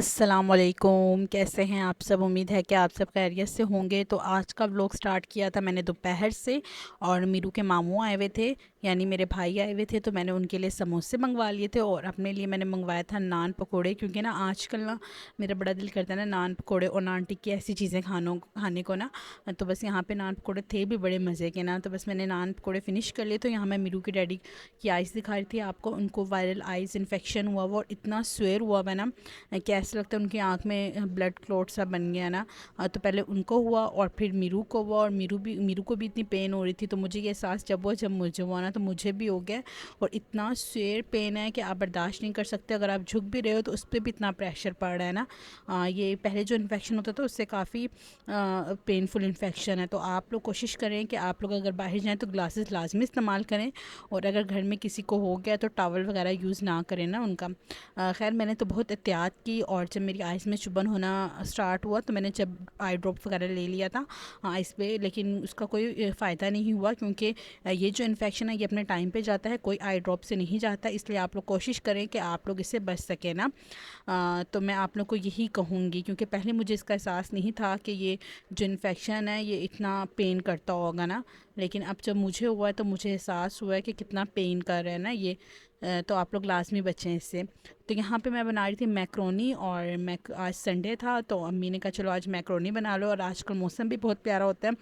अस्सलामुअलैकुम, कैसे हैं आप सब। उम्मीद है कि आप सब खैरियत से होंगे। तो आज का व्लॉग स्टार्ट किया था मैंने दोपहर से, और मीरू के मामू आए हुए थे, यानी मेरे भाई आए हुए थे। तो मैंने उनके लिए समोसे मंगवा लिए थे और अपने लिए मैंने मंगवाया था नान पकोड़े, क्योंकि ना आजकल ना मेरा बड़ा दिल करता है ना नान पकोड़े और नान टिक्की ऐसी चीज़ें खाने को ना। तो बस यहाँ पे नान पकोड़े थे भी बड़े मज़े के ना, तो बस मैंने नान पकोड़े फ़िनिश कर लिए। तो यहाँ मैं मीरू की डैडी की आइज़ दिखा रही थी आपको। उनको वायरल आइज़ इन्फेक्शन हुआ और इतना स्वेयर हुआ हुआ ना कि ऐसा लगता है उनकी आँख में ब्लड क्लॉट सा बन गया ना। तो पहले उनको हुआ और फिर मीरू को हुआ, और मीरू को भी इतनी पेन हो रही थी। तो मुझे ये एहसास जब मुझे हुआ ना तो मुझे भी हो गया। और इतना शेयर पेन है कि आप बर्दाश्त नहीं कर सकते। अगर आप झुक भी रहे हो तो उस पर भी इतना प्रेशर पड़ रहा है ना। ये पहले जो इन्फेक्शन होता था उससे काफ़ी पेनफुल इन्फेक्शन है। तो आप लोग कोशिश करें कि आप लोग अगर बाहर जाएँ तो ग्लासेस लाजमी इस्तेमाल करें, और अगर घर में किसी को हो गया तो टॉवल वगैरह यूज़ ना करें ना उनका। खैर मैंने तो बहुत एहतियात की, और जब मेरी आइज़ में चुभन होना स्टार्ट हुआ तो मैंने जब आई ड्रॉप वगैरह ले लिया था आइज़ पे, लेकिन उसका कोई फ़ायदा नहीं हुआ, क्योंकि ये जो इन्फेक्शन है ये अपने टाइम पे जाता है, कोई आई ड्रॉप से नहीं जाता। इसलिए आप लोग कोशिश करें कि आप लोग इससे बच सकें ना। तो मैं आप लोग को यही कहूँगी, क्योंकि पहले मुझे इसका एहसास नहीं था कि ये जो इन्फेक्शन है ये इतना पेन करता होगा ना। लेकिन अब जब मुझे हुआ है तो मुझे एहसास हुआ है कि कितना पेन कर रहा है ना ये। तो आप लोग लाजमी बचें इससे। तो यहाँ पे मैं बना रही थी मैक्रोनी, और आज संडे था तो अम्मी ने कहा चलो आज मैक्रोनी बना लो। और आजकल मौसम भी बहुत प्यारा होता है,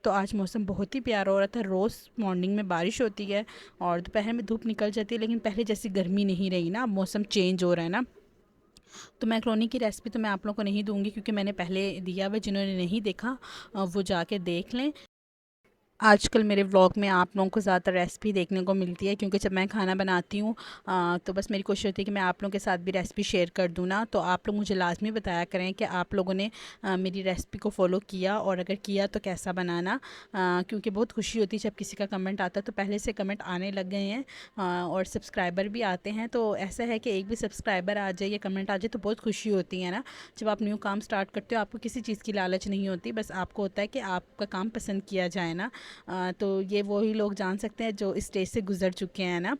तो आज मौसम बहुत ही प्यारा हो रहा था। रोज़ मॉर्निंग में बारिश होती है और दोपहर में धूप निकल जाती है, लेकिन पहले जैसी गर्मी नहीं रही ना, अब मौसम चेंज हो रहा है ना। तो मैक्रोनी की रेसिपी तो मैं आप लोगों को नहीं दूंगी, क्योंकि मैंने पहले दिया हुआ। जिन्होंने नहीं देखा वो जाके देख लें। आजकल मेरे व्लॉग में आप लोगों को ज़्यादातर रेसिपी देखने को मिलती है, क्योंकि जब मैं खाना बनाती हूँ तो बस मेरी कोशिश होती है कि मैं आप लोगों के साथ भी रेसिपी शेयर कर दूँ ना। तो आप लोग मुझे लाजमी बताया करें कि आप लोगों ने मेरी रेसिपी को फॉलो किया, और अगर किया तो कैसा बनाना। क्योंकि बहुत खुशी होती है जब किसी का कमेंट आता है। तो पहले से कमेंट आने लग गए हैं और सब्सक्राइबर भी आते हैं। तो ऐसा है कि एक भी सब्सक्राइबर आ जाए या कमेंट आ जाए तो बहुत खुशी होती है ना। जब आप न्यू काम स्टार्ट करते हो आपको किसी चीज़ की लालच नहीं होती, बस आपको होता है कि आपका काम पसंद किया जाए ना। तो ये वही लोग जान सकते हैं जो इस स्टेज से गुजर चुके हैं ना।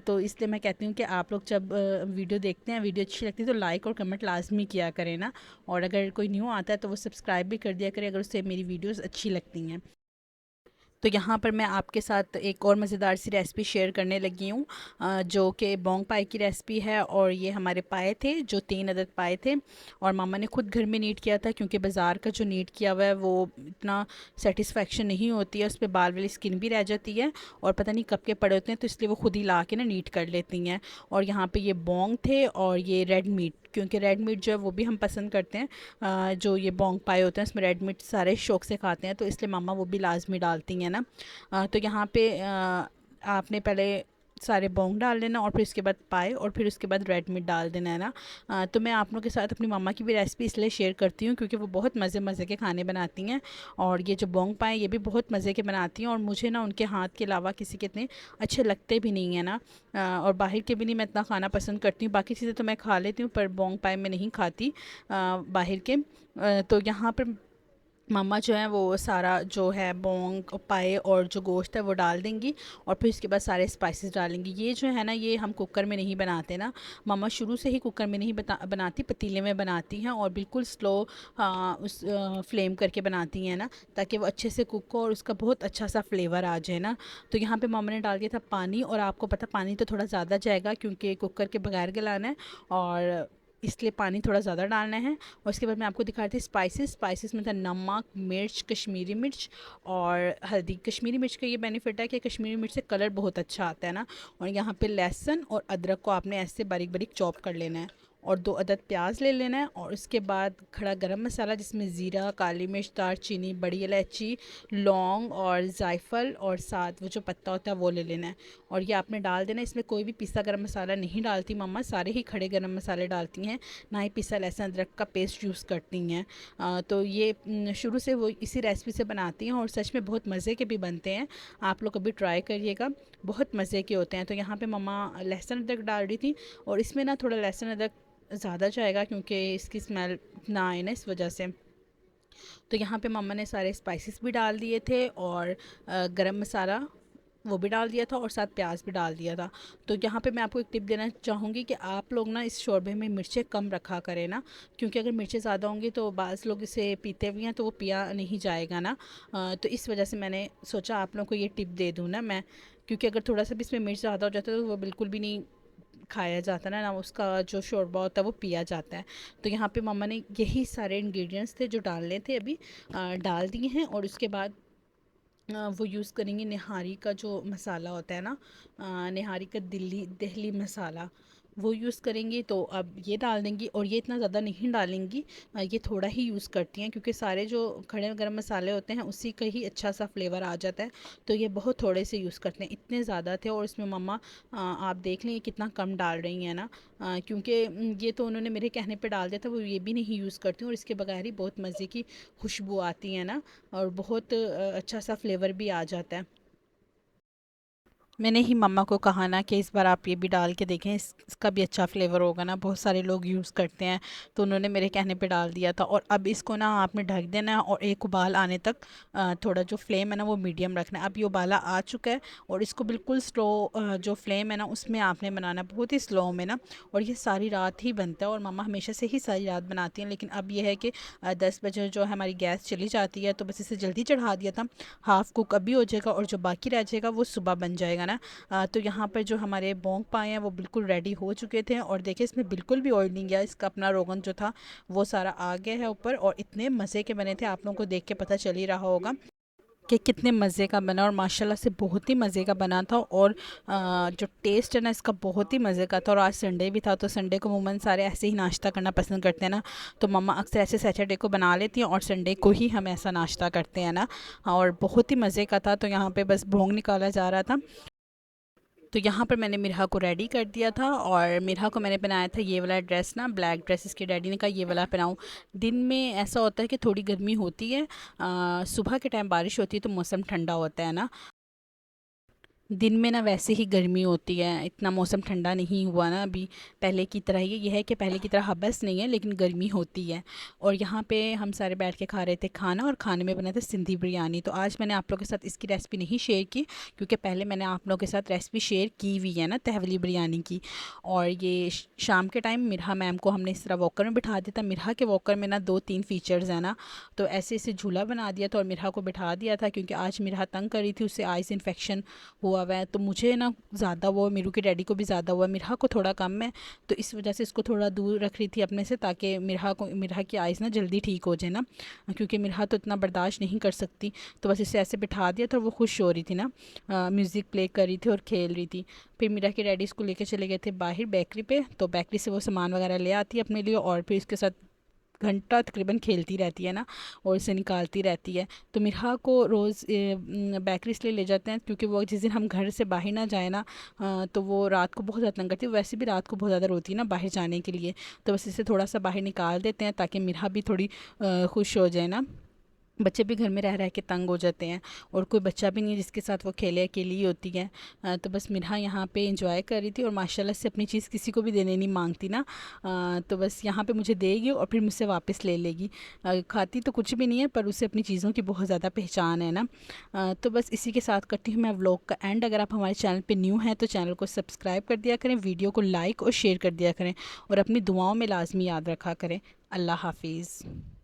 तो इसलिए मैं कहती हूँ कि आप लोग जब वीडियो देखते हैं, वीडियो अच्छी लगती है तो लाइक और कमेंट लाजमी किया करें ना। और अगर कोई न्यू आता है तो वो सब्सक्राइब भी कर दिया करें अगर उससे मेरी वीडियोस अच्छी लगती हैं। तो यहाँ पर मैं आपके साथ एक और मज़ेदार सी रेसिपी शेयर करने लगी हूँ, जो कि बोंग पाए की रेसिपी है। और ये हमारे पाए थे जो 3 अदद पाए थे, और मामा ने खुद घर में नीट किया था, क्योंकि बाज़ार का जो नीट किया हुआ है वो इतना सेटिस्फेक्शन नहीं होती है, उस पर बाल वाली स्किन भी रह जाती है और पता नहीं कब के पड़े होते हैं। तो इसलिए वो खुद ही ला के ना नीट कर लेती हैं। और यहाँ पर ये बोंग थे और ये रेड मीट, क्योंकि रेड मीट जो है वो भी हम पसंद करते हैं। जो ये बोंग पाए होते हैं उसमें रेड मीट सारे शौक से खाते हैं, तो इसलिए मामा वो भी लाजमी डालती हैं ना। तो यहाँ पे आपने पहले सारे बोंग डाल लेना, और फिर उसके बाद पाए, और फिर उसके बाद रेड मीट डाल देना है ना। तो मैं आप लोगों के साथ अपनी मम्मा की भी रेसिपी इसलिए शेयर करती हूँ क्योंकि वो बहुत मज़े मज़े के खाने बनाती हैं। और ये जो बोंग पाए ये भी बहुत मज़े के बनाती हैं, और मुझे ना उनके हाथ के अलावा किसी के इतने अच्छे लगते भी नहीं है ना। और बाहर के भी नहीं मैं इतना खाना पसंद करती हूँ। बाकी चीज़ें तो मैं खा लेती हूँ पर बोंग पाए मैं नहीं खाती बाहर के। तो यहाँ पर मम्मा जो है वो सारा जो है बोंग पाए और जो गोश्त है वो डाल देंगी, और फिर उसके बाद सारे स्पाइसेस डालेंगी। ये जो है ना ये हम कुकर में नहीं बनाते ना। मम्मा शुरू से ही कुकर में नहीं बनाती, पतीले में बनाती हैं, और बिल्कुल स्लो उस फ्लेम करके बनाती हैं ना, ताकि वो अच्छे से कुक हो और उसका बहुत अच्छा सा फ्लेवर आ जाए ना। तो यहाँ पे मम्मा ने डाल दिया था पानी, और आपको पता पानी तो थोड़ा ज़्यादा जाएगा क्योंकि कुकर के बगैर गलाना है, और इसलिए पानी थोड़ा ज़्यादा डालना है। और उसके बाद मैं आपको दिखा रही थी स्पाइसेस में था नमक, मिर्च, कश्मीरी मिर्च और हल्दी। कश्मीरी मिर्च का ये बेनिफिट है कि कश्मीरी मिर्च से कलर बहुत अच्छा आता है ना। और यहाँ पे लहसुन और अदरक को आपने ऐसे बारीक बारीक चॉप कर लेना है, और 2 अदद प्याज ले लेना है। और उसके बाद खड़ा गरम मसाला जिसमें ज़ीरा, काली मिर्च, दालचीनी, बड़ी इलायची, लौंग और जायफल, और साथ वो जो पत्ता होता है वो ले लेना है, और ये आपने डाल देना है। इसमें कोई भी पिसा गरम मसाला नहीं डालती मम्मा, सारे ही खड़े गरम मसाले डालती हैं, ना ही पिसा लहसुन अदरक का पेस्ट यूज़ करती हैं। तो ये शुरू से वो इसी रेसिपी से बनाती हैं, और सच में बहुत मज़े के भी बनते हैं। आप लोग कभी ट्राई करिएगा, बहुत मज़े के होते हैं। तो यहाँ पे मम्मा लहसुन अदरक डाल रही थी, और इसमें ना थोड़ा लहसुन अदरक ज़्यादा जाएगा क्योंकि इसकी स्मेल ना आए ना इस वजह से। तो यहाँ पे मम्मा ने सारे स्पाइसेस भी डाल दिए थे, और गरम मसाला वो भी डाल दिया था और साथ प्याज भी डाल दिया था। तो यहाँ पे मैं आपको एक टिप देना चाहूँगी कि आप लोग ना इस शोरबे में मिर्चें कम रखा करें ना, क्योंकि अगर मिर्चें ज़्यादा होंगी तो बाज़ लोग इसे पीते भी हैं तो वो पिया नहीं जाएगा ना। तो इस वजह से मैंने सोचा आप लोगों को ये टिप दे दूँ ना मैं, क्योंकि अगर थोड़ा सा भी इसमें मिर्च ज़्यादा हो जाता है तो वो बिल्कुल भी नहीं खाया जाता ना, ना उसका जो शोरबा होता है वो पिया जाता है। तो यहाँ पे मम्मा ने यही सारे इंग्रेडिएंट्स थे जो डालने थे अभी डाल दिए हैं। और उसके बाद वो यूज़ करेंगे निहारी का जो मसाला होता है ना, निहारी का दिल्ली दहली मसाला, वो यूज़ करेंगी। तो अब ये डाल देंगी और ये इतना ज़्यादा नहीं डालेंगी, ये थोड़ा ही यूज़ करती हैं क्योंकि सारे जो खड़े गरम मसाले होते हैं उसी का ही अच्छा सा फ्लेवर आ जाता है। तो ये बहुत थोड़े से यूज़ करते हैं, इतने ज़्यादा थे। और इसमें मम्मा आप देख लें कितना कम डाल रही हैं ना, क्योंकि ये तो उन्होंने मेरे कहने पे डाल दिया था, वो ये भी नहीं यूज़ करती हूँ और इसके बगैर ही बहुत मज़े की खुशबू आती है ना, और बहुत अच्छा सा फ्लेवर भी आ जाता है। मैंने ही मम्मा को कहा ना कि इस बार आप ये भी डाल के देखें, इसका भी अच्छा फ्लेवर होगा ना, बहुत सारे लोग यूज़ करते हैं। तो उन्होंने मेरे कहने पे डाल दिया था। और अब इसको ना आपने ढक देना है और एक उबाल आने तक थोड़ा जो फ्लेम है ना वो मीडियम रखना है। अब ये उबाला आ चुका है और इसको बिल्कुल स्लो जो फ्लेम है ना उसमें आपने बनाना है, बहुत ही स्लो में ना। और ये सारी रात ही बनता है और मम्मा हमेशा से ही सारी रात बनाती हैं, लेकिन अब ये है कि 10 बजे जो है हमारी गैस चली जाती है, तो बस इसे जल्दी चढ़ा दिया था। हाफ़ कुक अभी हो जाएगा और जो बाकी रह जाएगा वो सुबह बन जाएगा ना। तो यहाँ पर जो हमारे बोंग पाए हैं वो बिल्कुल रेडी हो चुके थे और देखिए इसमें बिल्कुल भी ऑयल नहीं गया, इसका अपना रोगन जो था वो सारा आ गया है ऊपर। और इतने मज़े के बने थे, आप लोगों को देख के पता चल ही रहा होगा कि कितने मज़े का बना। और माशाल्लाह से बहुत ही मज़े का बना था। और जो टेस्ट है ना इसका बहुत ही मज़े का था। और आज संडे भी था, तो संडे को अमूमन सारे ऐसे ही नाश्ता करना पसंद करते हैं ना, तो मम्मा अक्सर ऐसे सैटरडे को बना लेती हैं और संडे को ही हम ऐसा नाश्ता करते हैं ना। और बहुत ही मज़े का था। तो यहाँ पे बस भोंग निकाला जा रहा था। तो यहाँ पर मैंने मिरहा को रेडी कर दिया था और मिरहा को मैंने पहनाया था ये वाला ड्रेस ना, ब्लैक ड्रेस। इसके डैडी ने कहा ये वाला पहनाऊँ। दिन में ऐसा होता है कि थोड़ी गर्मी होती है, सुबह के टाइम बारिश होती है तो मौसम ठंडा होता है ना। दिन में ना वैसे ही गर्मी होती है, इतना मौसम ठंडा नहीं हुआ ना अभी पहले की तरह। ये है कि पहले की तरह हबस नहीं है लेकिन गर्मी होती है। और यहाँ पे हम सारे बैठ के खा रहे थे खाना और खाने में बना था सिंधी बिरयानी। तो आज मैंने आप लोगों के साथ इसकी रेसिपी नहीं शेयर की, क्योंकि पहले मैंने आप लोगों के साथ रेसिपी शेयर की हुई है ना तहवली बिरयानी की। और ये शाम के टाइम मिरहा मैम को हमने इस तरह वॉकर में बिठा दिया था। मिरहा के वॉकर में ना 2-3 फ़ीचर्स हैं ना, तो ऐसे ऐसे झूला बना दिया था और मिरहा को बिठा दिया था, क्योंकि आज मिरहा तंग कर रही थी, उससे आइस इन्फेक्शन हुआ हुआ है। तो मुझे ना ज़्यादा हुआ, मीरू के डैडी को भी ज़्यादा हुआ, मिरहा को थोड़ा कम है। तो इस वजह से इसको थोड़ा दूर रख रही थी अपने से, ताकि मिरहा की आइज़ ना जल्दी ठीक हो जाए ना, क्योंकि मिरहा तो इतना बर्दाश्त नहीं कर सकती। तो बस इसे ऐसे बिठा दिया था, वो खुश हो रही थी ना, म्यूज़िक प्ले कर रही थी और खेल रही थी। फिर मीरा के डैडी इसको लेके चले गए थे बाहर बेकरी पे, तो बेकरी से वो सामान वगैरह ले आती है अपने लिए और फिर इसके साथ घंटा तकरीबन खेलती रहती है ना और इसे निकालती रहती है। तो मिरहा को रोज़ बेकरी इसलिए ले जाते हैं क्योंकि वो जिस दिन हम घर से बाहर ना जाए ना, तो वो रात को बहुत ज़्यादा तंग करती है। वैसे भी रात को बहुत ज़्यादा रोती है ना बाहर जाने के लिए, तो बस इसे थोड़ा सा बाहर निकाल देते हैं ताकि मिरहा भी थोड़ी खुश हो जाए ना। बच्चे भी घर में रह रह के तंग हो जाते हैं और कोई बच्चा भी नहीं है जिसके साथ वो खेले, अकेली ही होती है। तो बस मिरहा यहाँ पे इंजॉय कर रही थी और माशाल्लाह से अपनी चीज़ किसी को भी देने नहीं मांगती ना। तो बस यहाँ पे मुझे देगी और फिर मुझसे वापस ले लेगी। खाती तो कुछ भी नहीं है पर उसे अपनी चीज़ों की बहुत ज़्यादा पहचान है ना। तो बस इसी के साथ करती हूँ मैं व्लॉग का एंड। अगर आप हमारे चैनल पर न्यू हैं तो चैनल को सब्सक्राइब कर दिया करें, वीडियो को लाइक और शेयर कर दिया करें और अपनी दुआओं में लाजमी याद रखा करें। अल्लाह हाफिज़।